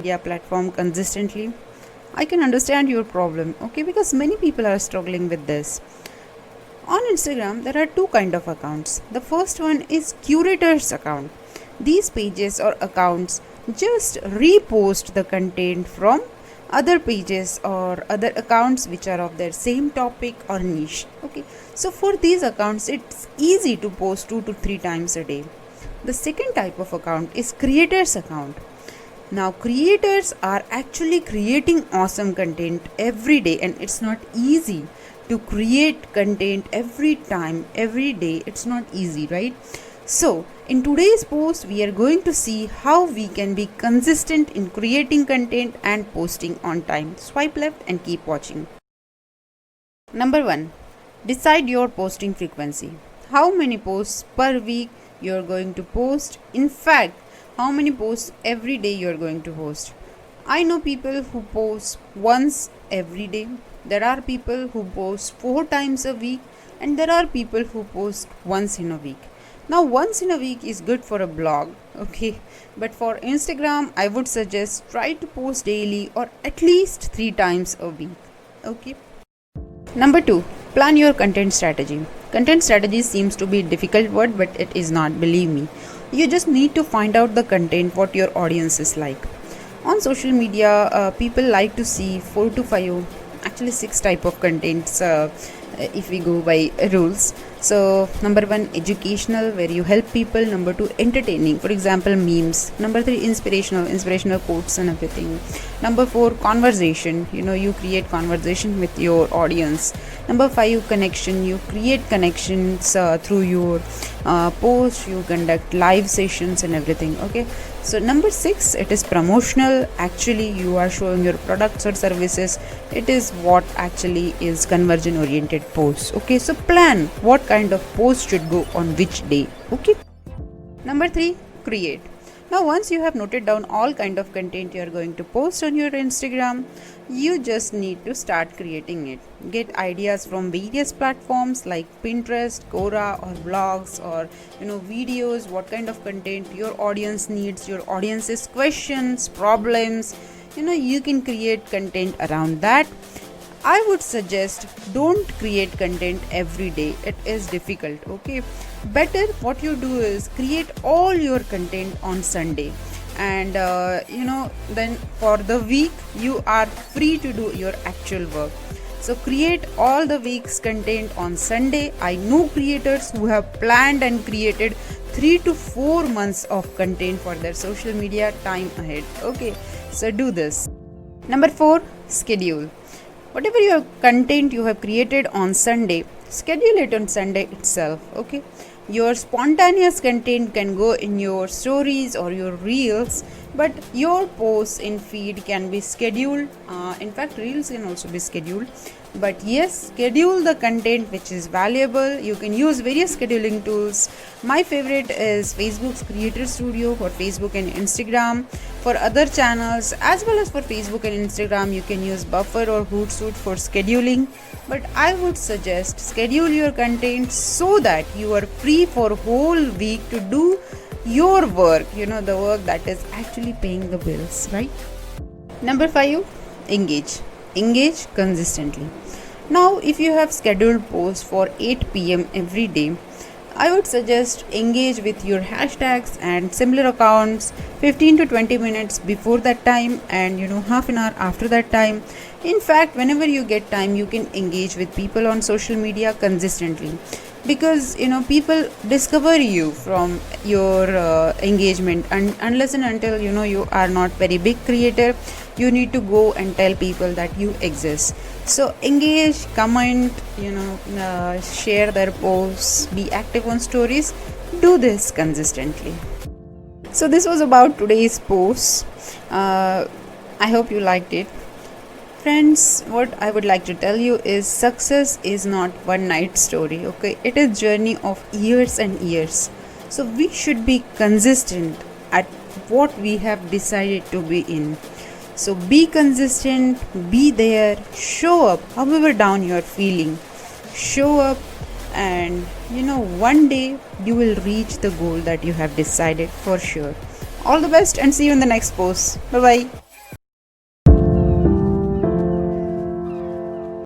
media platform consistently? I can understand your problem, okay, because many people are struggling with this. On Instagram, there are two kind of accounts. The first one is curators account. These pages or accounts just repost the content from other pages or other accounts which are of their same topic or niche. Okay, so for these accounts, it's easy to post 2 to 3 times a day. The second type of account is creators account. Now, creators are actually creating awesome content every day, and it's not easy to create content every time, every day. It's not easy, right? So, in today's post, we are going to see how we can be consistent in creating content and posting on time. Swipe left and keep watching. Number 1, decide your posting frequency. How many posts per week you are going to post? In fact, how many posts every day you are going to post? I know people who post once every day. There are people who post 4 times a week, and there are people who post once in a week. Now, once in a week is good for a blog, okay, but for Instagram, I would suggest try to post daily or at least 3 times a week, okay. Number 2, plan your content strategy. Content strategy seems to be a difficult word, but it is not, believe me. You just need to find out the content what your audience is like. On social media, people like to see 4 to 5, actually 6 type of contents if we go by rules. So number 1, educational, where you help people. Number 2, entertaining, for example memes. Number 3, inspirational quotes and everything. Number 4, conversation, you create conversation with your audience. Number 5, connection, you create connections through your post, you conduct live sessions and everything, okay. So number 6, it is promotional, actually you are showing your products or services. It is what actually is conversion oriented posts, okay. So plan what kind of post should go on which day, okay. Number 3, create. Now once you have noted down all kind of content you are going to post on your Instagram, you just need to start creating it. Get ideas from various platforms like Pinterest, Quora, or blogs, or videos. What kind of content your audience needs, your audience's questions, problems, you can create content around that. I would suggest don't create content every day. It is difficult, okay. Better what you do is create all your content on Sunday, and then for the week you are free to do your actual work. So create all the week's content on Sunday. I know creators who have planned and created 3 to 4 months of content for their social media time ahead, okay. So do this. Number 4, schedule. Whatever your content you have created on Sunday, schedule it on Sunday itself, okay. Your spontaneous content can go in your stories or your reels, but your posts in feed can be scheduled. In fact, reels can also be scheduled, but yes, schedule the content which is valuable. You can use various scheduling tools. My favorite is Facebook's Creator Studio for Facebook and Instagram. For other channels as well as for Facebook and Instagram, you can use Buffer or Hootsuite for scheduling. But I would suggest schedule your content so that you are free for whole week to do your work, the work that is actually paying the bills, right? Number 5, engage consistently. Now if you have scheduled posts for 8 p.m. every day, I would suggest engage with your hashtags and similar accounts 15 to 20 minutes before that time, and half an hour after that time. In fact, whenever you get time, you can engage with people on social media consistently, because people discover you from your engagement, and unless and until you are not very big creator, you need to go and tell people that you exist. So engage, comment, share their posts, be active on stories. Do this consistently. So this was about today's post. I hope you liked it. Friends, what I would like to tell you is success is not one night story, okay. It is journey of years and years. So we should be consistent at what we have decided to be in. So be consistent, be there, show up however down you are feeling. Show up, and one day you will reach the goal that you have decided for sure. All the best, and see you in the next post. Bye bye.